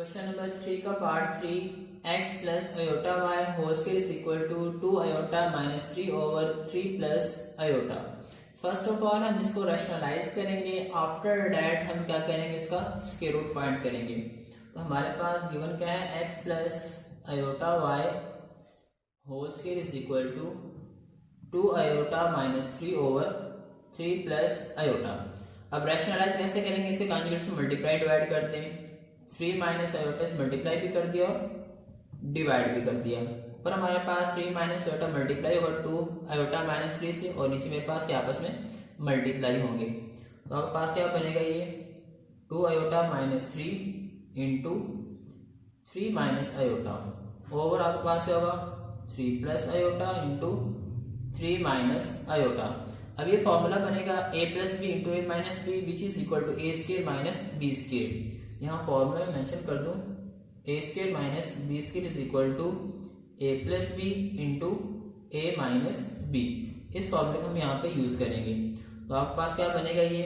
Question number 3 का part 3 x plus iota y whole square is equal to 2 iota minus 3 over 3 plus iota. First of all हम इसको rationalise करेंगे। After that हम क्या करेंगे, इसका स्क्वायर रूट फाइंड करेंगे। तो हमारे पास गिवन क्या है, x plus iota y whole square is equal to 2 iota minus 3 over 3 plus iota. अब रैशनलाइज कैसे करेंगे, इसे कॉन्जुगेट से मल्टीप्लाई डिवाइड करते हैं। 3 माइनस अयोटा से मल्टीप्लाई भी कर दिया और डिवाइड भी कर दिया। पर हमारे पास 3 माइनस अयोटा मल्टीप्लाई होगा 2 अयोटा माइनस 3 से, और नीचे मेरे पास ये आपस में मल्टीप्लाई होंगे। तो आपके पास क्या बनेगा, ये 2 iota minus 3 into 3 minus iota over आपके पास क्या होगा 3 plus iota into 3 minus iota. अब ये फॉर्मूला बनेगा a plus B into A minus B which is equal to A square minus B square. यहाँ फॉर्मूला में मेंशन कर दूं A square minus B square is equal to A plus B into A minus B. इस फॉर्मूले को हम यहाँ पे यूज करेंगे। तो आपके पास क्या बनेगा, ये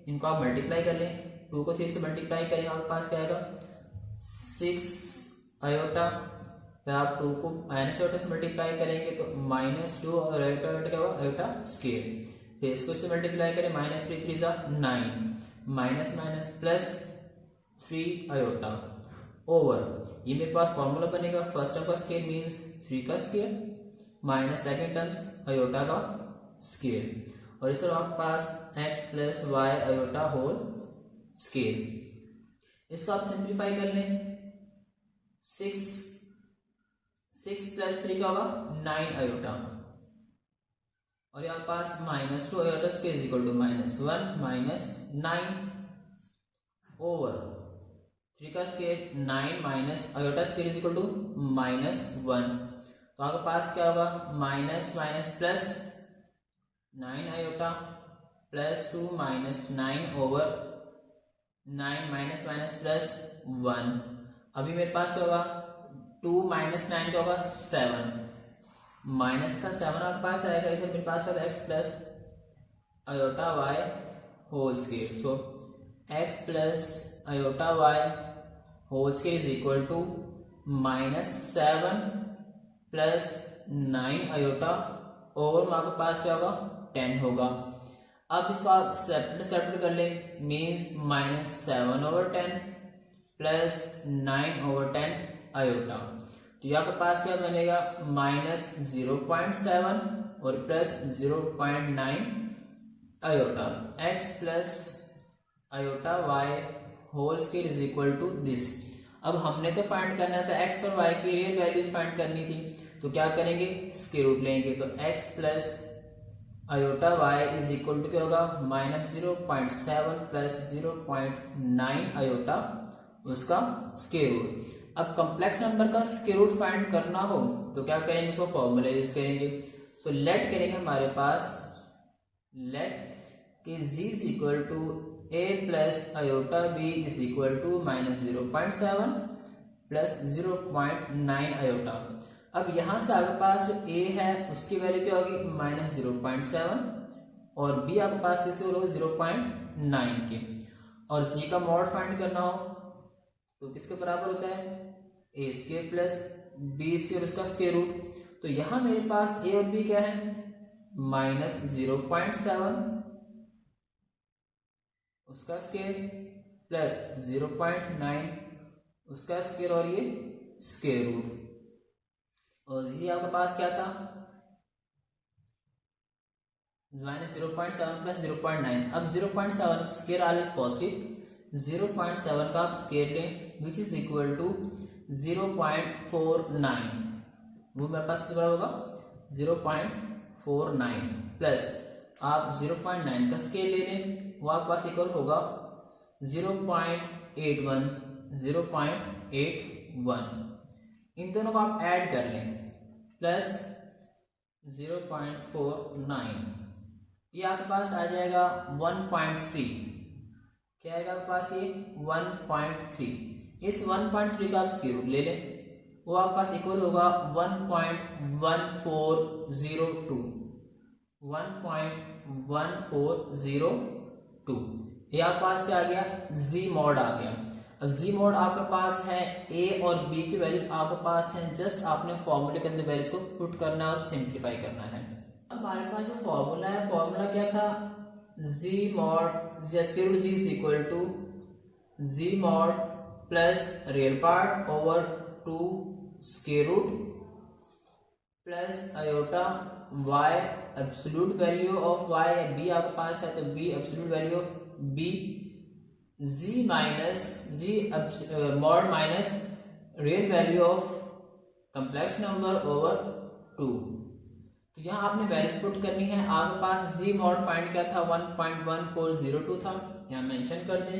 इनको आप मल्टीप्लाई कर लें, 2 को 3 से मल्टीप्लाई करें, आपके पास क्या आएगा 6 अयोटा। फिर आप 2 को माइनस अयोटा से मल्टीप्लाई करेंगे तो माइनस 2 और अयोटा अयोटा क्या होगा अयोटा स्क्वायर। फिर इसको इससे मल्टीप्लाई करें, minus 3 3 9 minus minus plus 3 iota over ये मेरे पास फॉर्मूला बनेगा। फर्स्ट टर्म का स्क्वायर मींस 3 का square minus second terms iota का स्क्वायर, और इस तरह आपके पास x plus y iota whole square. इसको आप सिंप्लीफाई कर लें, 6 प्लस 3 का होगा 9 अयोटा, और यहाँ पास minus 2 iota square is equal to minus 1 minus 9 over 3 का square 9 minus iota square is equal to minus 1। तो आपके पास क्या होगा minus minus plus 9 iota plus 2 minus 9 over 9 minus minus plus 1। अभी मेरे पास क्या होगा 2 माइनस 9 क्या होगा 7, माइनस का 7 आपके पास आएगा। इधर मेरे पास होगा x plus iota y whole square. So x plus iota y whole square is equal to minus 7 plus 9 iota over आपके पास क्या होगा 10 होगा। अब इसको आप सेपरेट कर लें, means minus 7 over 10 plus 9 over 10 iota. तो यहाँ के पास क्या बनेगा माइनस 0.7 और plus 0.9 iota. x plus iota y whole square is equal to this. अब हमने तो फाइंड करना था x और y की रियल वैल्यूज फाइंड करनी थी, तो क्या करेंगे स्क्वायर रूट लेंगे। तो x plus iota y is equal to क्या होगा माइनस 0.7 प्लस 0.9 अयोटा उसका स्क्वायर रूट। अब कॉम्प्लेक्स नंबर का स्क्वायर रूट फाइंड करना हो तो क्या करेंगे, उसको फॉर्मूला यूज करेंगे। सो लेट करेंगे हमारे पास लेट कि z is equal to a plus iota b is equal to minus 0.7 plus 0.9 iota. अब यहां से आपके पास जो a है उसकी वैल्यू क्या होगी माइनस 0.7 और b आपके पास किसकी होगी 0.9 की। और c का मॉड फाइंड करना हो तो किसके बराबर होता है a square plus b square उसका स्क्वायर रूट। तो यहां मेरे पास a और b क्या है माइनस 0.7 उसका स्क्वायर प्लस 0.9 उसका स्क्वायर और ये स्क्वायर रूट। और ये आपके पास क्या था माइनस 0.7 प्लस 0.9। अब 0.7 स्क्वायर आल इज पॉजिटिव, 0.7 का आप स्क्वायर लें विच इज इक्वल टू 0.49। वो मेरे पास किस बराबर होगा 0.49 प्लस आप 0.9 का स्केल ले लें, वो आपके पास इक्वल होगा 0.81। इन दोनों को आप ऐड कर लें प्लस 0.49, ये आपके पास आ जाएगा 1.3। क्या आएगा आपके पास ये 1.3। इस 1.3 का आप स्क्वायर रूट ले लें, वो आपके पास इक्वल होगा 1.1402। 1.1402 ये आपके पास क्या आ गया जी मॉड आ गया। अब जी मॉड आपके पास है, ए और बी की वैल्यूज आपके पास हैं, जस्ट आपने फॉर्मूले के अंदर वैल्यूज को पुट करना है और सिंप्लीफाई करना है। अब हमारे पास जो फॉर्मूला है, फॉर्मूला क्या था, Z mod square root Z is equal to Z mod plus real part over 2 square root plus iota y absolute value of y, b आपके पास है तो b absolute value of b, z minus Z mod minus real value of complex number over 2। तो यहाँ आपने values put करनी है। आपके पास जी मॉड फाइंड क्या था, 1.1402 था, यहाँ मेंशन कर दें,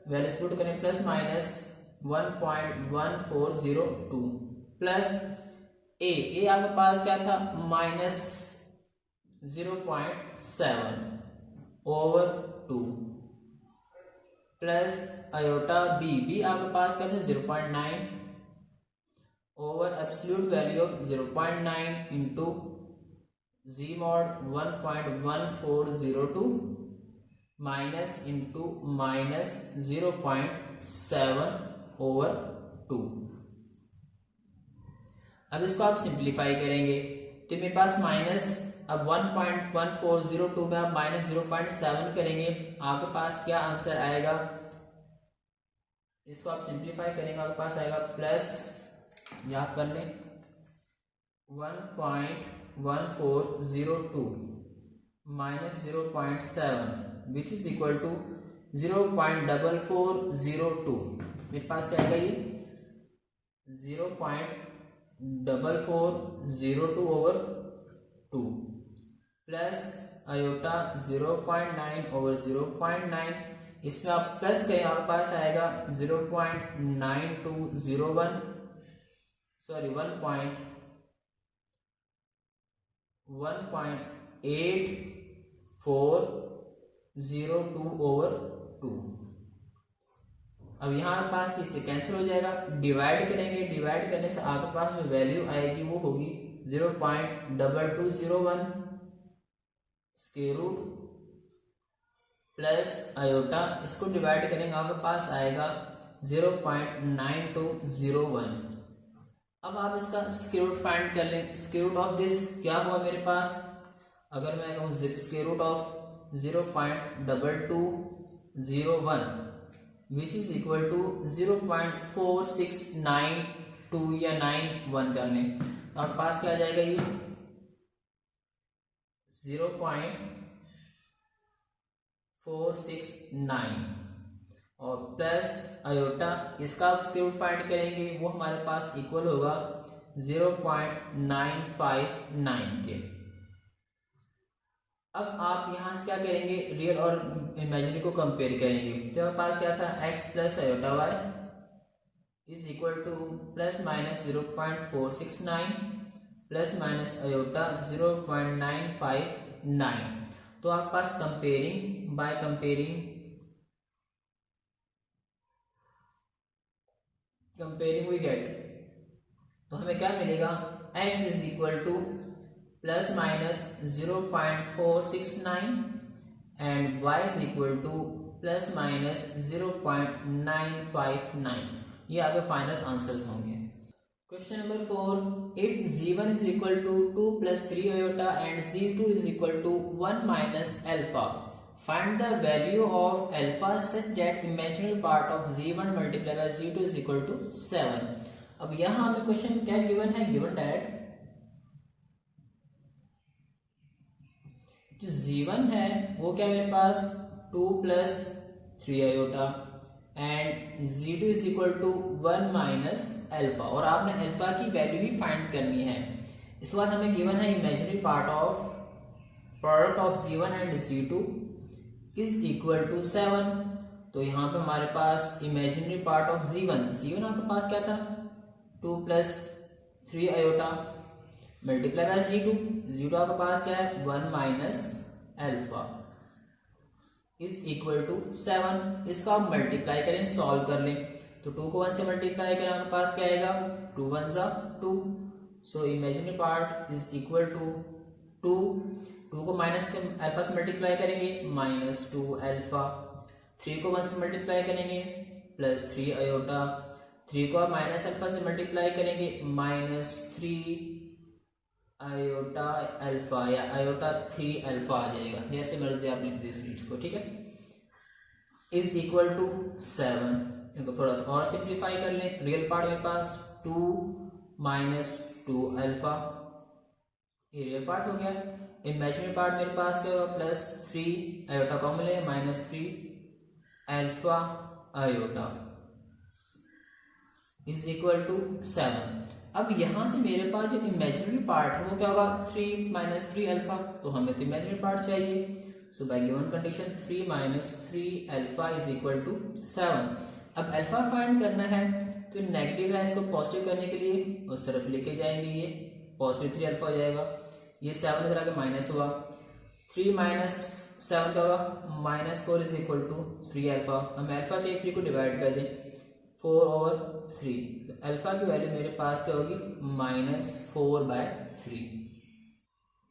वैल्यूज पुट करें प्लस माइनस 1.1402 प्लस ए आपके पास क्या था, minus 0.7 over 2 plus iota b आपके पास क्या था 0.9 over absolute value of 0.9 into जी mod 1.1402 minus into minus 0.7 over 2। अब इसको आप सिंप्लीफाई करेंगे तो मेरे पास माइनस, अब 1.1402 में आप माइनस 0.7 करेंगे, आपके पास क्या आंसर आएगा, इसको आप सिंप्लीफाई करेंगे आपके पास आएगा प्लस, याद कर लें 1.1402 minus 0.7 which is equal to 0.4402। मेरे पास क्या आएगा, ये 0.4402 ओवर 2 प्लस आयोटा 0.9 ओवर 0.9, इसमें आप प्लस करें आपके पास आएगा 0.9201, सॉरी 1.8402 ओवर 2। अब यहाँ पास इससे कैंसिल हो जाएगा, डिवाइड करेंगे, डिवाइड करने से आपके पास जो वैल्यू आएगी वो होगी 0.2201 स्क्वायर रूट प्लस आयोटा, इसको डिवाइड करेंगे आपके पास आएगा 0.9201। अब आप इसका स्क्वायर रूट फाइंड कर लें। स्क्वायर रूट ऑफ दिस क्या हुआ मेरे पास, अगर मैं कहूँ square root of 0.2201 which is equal to 0.4692 या 91 कर लें, तो आपके पास क्या आ जाएगा, ये 0.469 और प्लस आयोटा, इसका आप स्क्वायर रूट फाइंड करेंगे वो हमारे पास इक्वल होगा 0.959 के। अब आप यहाँ से क्या करेंगे, रियल और इमेजिनरी को कंपेयर करेंगे, तो आपके पास क्या था, x plus iota y is equal to plus minus 0.469 plus minus iota 0.959। तो आपके पास comparing by comparing we get, तो हमें क्या मिलेगा, x is equal to plus minus 0.469 and y is equal to plus minus 0.959। ये आपके फाइनल आंसर्स होंगे। Question number 4, if z1 is equal to 2 plus 3 iota and z2 is equal to 1 minus alpha, find the value of alpha such that imaginary part of z1 multiply by z2 is equal to 7। अब यहाँ हमें question क्या given है, given that जो z1 है वो क्या मेरे पास 2 plus 3 iota and z2 is equal to 1 minus alpha, और आपने अल्फा की वैल्यू भी फाइंड करनी है। इसके बाद हमें गिवन है imaginary part of product of z1 and z2 is equal to 7। तो यहाँ पे हमारे पास इमेजिनरी पार्ट ऑफ z1 आपके पास क्या था 2 plus 3 iota multiply by z2 आपके पास क्या है 1 minus alpha is equal to 7। इसको आप मल्टीप्लाई करें, सॉल्व कर लें, तो 2 को 1 से मल्टीप्लाई करें आपके पास क्या आएगा 2 1 जा 2, so imaginary part is equal to 2 को माइनस से अल्फा से मल्टीप्लाई करेंगे -2 अल्फा, 3 को 1 से मल्टीप्लाई करेंगे प्लस 3 आयोटा, 3 को आप माइनस अल्फा से मल्टीप्लाई करेंगे, माइनस 3 आयोटा अल्फा या आयोटा 3 अल्फा आ जाएगा, जैसे मर्जी आप लिख दीजिए इस चीज को, ठीक है। इज इक्वल टू 7, इनको थोड़ा सा और सिंप्लीफाई कर लें। रियल पार्ट मेरे पास 2 माइनस 2 अल्फा, ये रियल पार्ट हो गया। इमेजिनरी पार्ट मेरे पास क्या होगा, प्लस 3 आयोटा कॉमन ले, minus 3 alpha iota is equal to 7। अब यहां से मेरे पास जो इमेजिनरी पार्ट है वो क्या होगा, 3 माइनस 3 अल्फा, तो हमें तो इमेजिनरी पार्ट चाहिए। So by given condition 3 minus 3 alpha is equal to 7। अब अल्फा फाइंड करना है तो नेगेटिव है, इसको पॉजिटिव करने के लिए उस तरफ लेके जाएंगे, ये पॉजिटिव 3 अल्फा हो जाएगा, ये 7 इधर आके माइनस हुआ, 3 माइनस 7 का होगा minus 4 is equal to 3 alpha. हमें अल्फा चाहिए, 3 को डिवाइड कर दें, 4 और 3, तो अल्फा की वैल्यू मेरे पास क्या होगी, -4/3।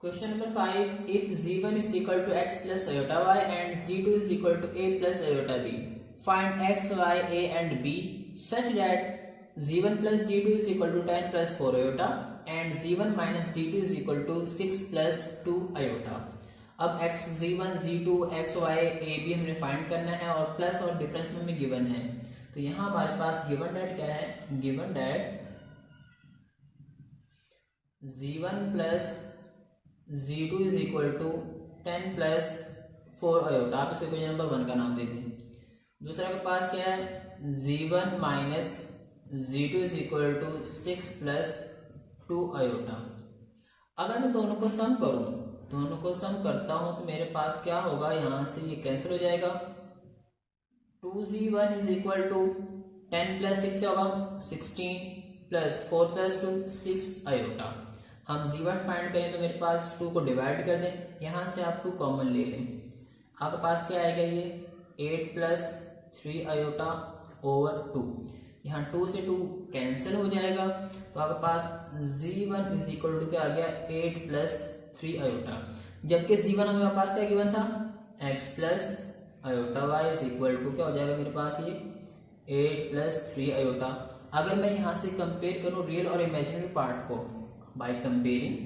Question number 5, if z1 is equal to x plus iota y and z2 is equal to a plus iota b, find x, y, a and b such that z1 plus z2 is equal to 10 plus 4 iota and z1 minus z2 is equal to 6 plus 2 iota। अब x z1 z2 x y a b हमने find करना है और plus और difference में हमें given है। तो यहां हमारे पास गिवन डेट क्या है, given that z1 plus z2 is equal to 10 plus 4 iota, आप इसको इक्वेशन नंबर 1 का नाम दे दें। दूसरा के पास क्या है, z1 minus z2 is equal to 6 plus 2 iota. अगर मैं दोनों को सम करूं, दोनों को सम करता हूं तो मेरे पास क्या होगा, यहां से ये कैंसिल हो जाएगा, 2z1 is equal to 10 plus 6 से होगा 16 प्लस 4 प्लस 2 6 आयोटा। हम z1 फाइंड करें तो मेरे पास 2 को डिवाइड कर दें, यहां से आप 2 कॉमन ले लें, आपके पास क्या आएगा, ये 8 प्लस 3 आयोटा ओवर 2, यहाँ 2 से 2 कैंसिल हो जाएगा, तो आपके पास z1 इज इक्वल टू क्या आ गया, 8 प्लस 3 आयोटा। जबकि z1 हमारे पास क्या गिवन था, x plus iota y is equal to क्या हो जाएगा मेरे पास, ये 8 प्लस 3 आयोटा। अगर मैं यहां से कंपेयर करूं रियल और इमेजिनरी पार्ट को, बाय कंपेयरिंग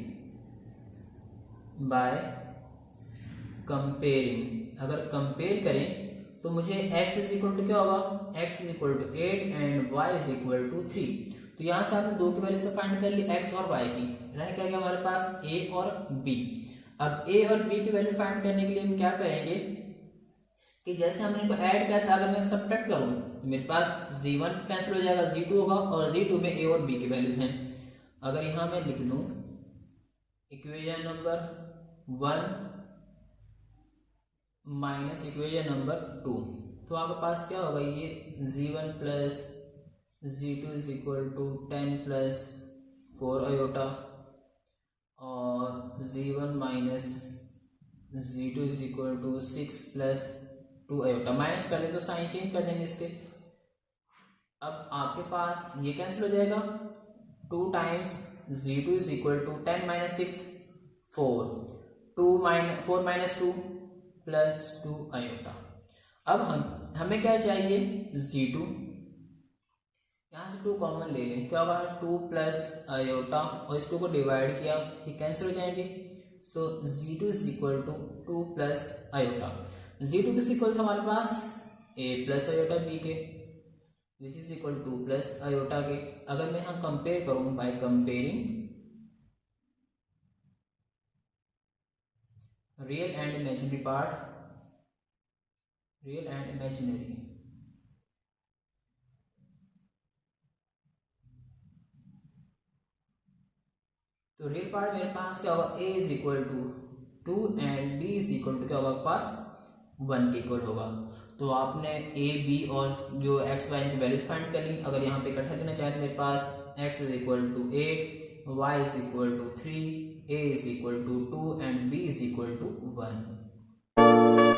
अगर कंपेयर करें तो मुझे x इज इक्वल टू क्या होगा, x is equal to 8 and y is equal to 3। तो यहां से आपने दो की वैल्यू से फाइंड कर ली, x और y की, रह क्या गया हमारे पास a और b। अब a और b की वैल्यू फाइंड करने के लिए हम क्या करेंगे कि जैसे हमने इनको ऐड किया था, अगर मैं सब्ट्रैक्ट करूं तो मेरे पास z1 कैंसिल हो जाएगा, z2 होगा और z2 में a और b की वैल्यूज हैं। अगर यहां मैं लिख दूं equation number 1 minus equation number 2, तो आपके पास क्या होगा, ये z1 plus z2 is equal to 10 plus 4 iota और z1 minus z2 is equal to 6 plus 2 iota. Minus कर ले तो साइन चेंज कर देंगे इसके। अब आपके पास ये कैंसिल हो जाएगा, 2 times z2 is equal to 10 minus 6 4 minus 2 plus 2 iota. अब हमें क्या चाहिए, z2, यहां से 2 कॉमन ले लें, क्या होगा 2 प्लस आयोटा और इस 2 को डिवाइड किया, ये कैंसिल हो जाएंगे। So z2 is equal to 2 plus iota. z2 किस इक्वल था हमारे पास, a प्लस आयोटा b के, this is equal 2 plus iota के। अगर मैं यहाँ कंपेयर करूं by comparing real and imaginary part, real and imaginary, तो रियल पार्ट मेरे पास क्या होगा, a is equal to 2 and b is equal to क्या होगा, पास 1 के इक्वल होगा। तो आपने a b और जो x y की वैल्यूज फाइंड कर ली। अगर यहाँ पे इकट्ठा लेना चाहे तो मेरे पास x is equal to 8, y is equal to 3, a is equal to 2 and b is equal to 1।